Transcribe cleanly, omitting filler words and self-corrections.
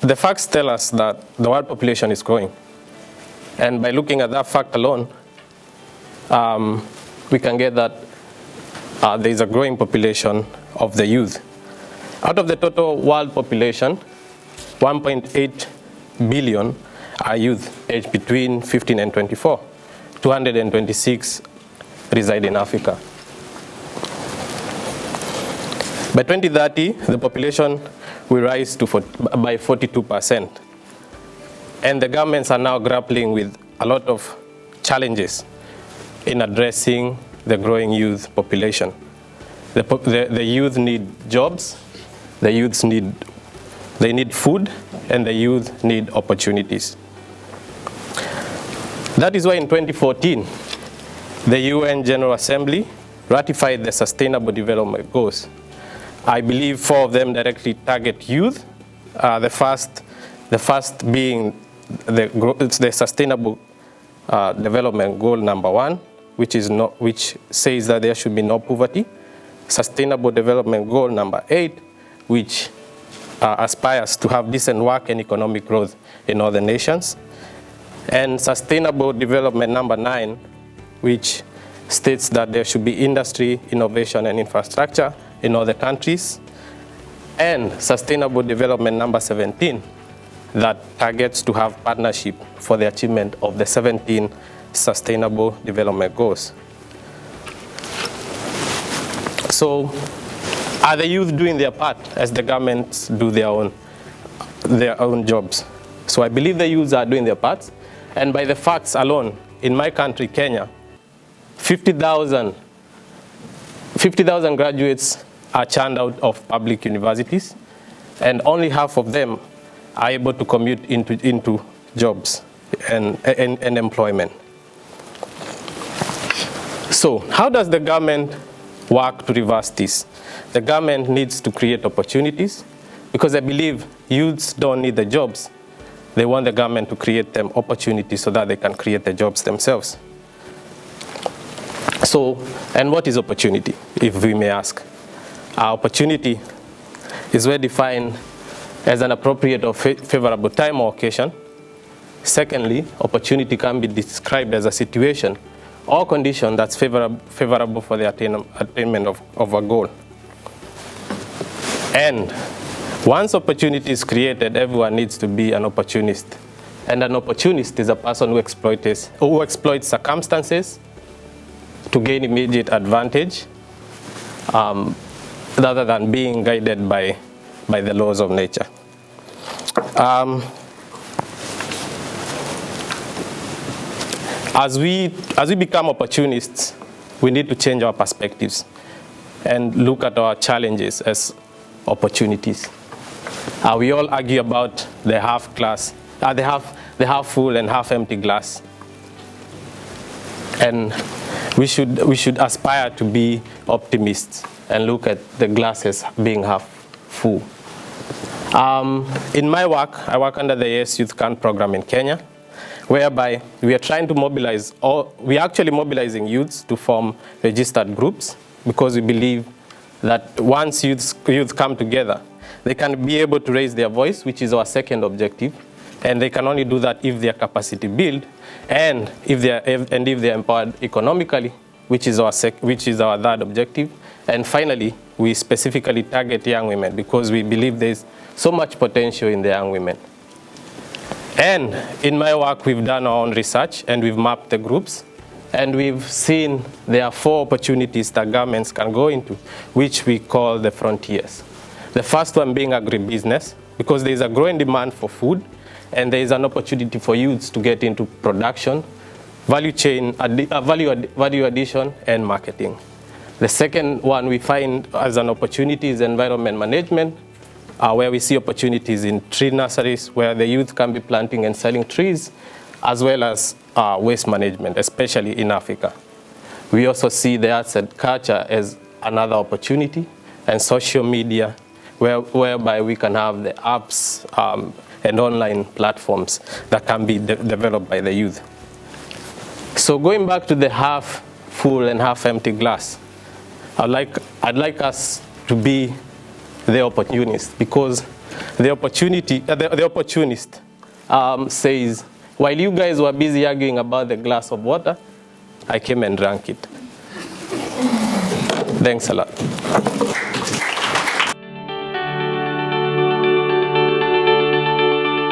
the facts tell us that the world population is growing. And by looking at that fact alone, we can get that there is a growing population of the youth. Out of the total world population, 1.8 billion are youth aged between 15 and 24. 226 reside in Africa. By 2030, the population will rise to by 42%. And the governments are now grappling with a lot of challenges in addressing the growing youth population. The youth need jobs, the youths need food, and the youth need opportunities. That is why in 2014, the UN General Assembly ratified the Sustainable Development Goals. I believe 4 of them directly target youth. The first being the Sustainable Development Goal number 1, which says that there should be no poverty. Sustainable Development Goal number 8, which aspires to have decent work and economic growth in all the nations. And Sustainable Development number 9, which states that there should be industry, innovation, and infrastructure in all the countries. And Sustainable Development number 17, that targets to have partnership for the achievement of the 17 Sustainable Development Goals. So, are the youth doing their part as the governments do their own jobs? So I believe the youths are doing their parts. And by the facts alone, in my country, Kenya, 50,000 graduates are churned out of public universities, and only half of them are able to commute into jobs and employment. So how does the government work to reverse this? The government needs to create opportunities, because I believe youths don't need the jobs. They want the government to create them opportunities so that they can create the jobs themselves. So, and what is opportunity, if we may ask? Opportunity is well defined as an appropriate or favorable time or occasion. Secondly, opportunity can be described as a situation or condition that's favorable for the attainment of a goal. And once opportunity is created, everyone needs to be an opportunist. And an opportunist is a person who exploits circumstances to gain immediate advantage, rather than being guided by the laws of nature. As we become opportunists, we need to change our perspectives and look at our challenges as opportunities. We all argue about the half full and half empty glass, and we should aspire to be optimists and look at the glasses being half full. In my work, I work under the Yes Youth Can program in Kenya, whereby we are trying to mobilize, we are actually mobilizing youths to form registered groups, because we believe that once youth come together, they can be able to raise their voice, which is our second objective, and they can only do that if their capacity build, and if they are empowered economically, which is our third objective. And finally, we specifically target young women, because we believe there's so much potential in the young women. And in my work, we've done our own research, and we've mapped the groups, and we've seen there are 4 opportunities that governments can go into, which we call the frontiers. The first one being agribusiness, because there is a growing demand for food, and there is an opportunity for youths to get into production, value chain, value addition, and marketing. The second one we find as an opportunity is environment management, where we see opportunities in tree nurseries, where the youth can be planting and selling trees, as well as waste management, especially in Africa. We also see the arts and culture as another opportunity, and social media, whereby we can have the apps and online platforms that can be developed by the youth. So going back to the half full and half empty glass, I'd like us to be the opportunists, because The opportunist says, while you guys were busy arguing about the glass of water, I came and drank it. Thanks a lot.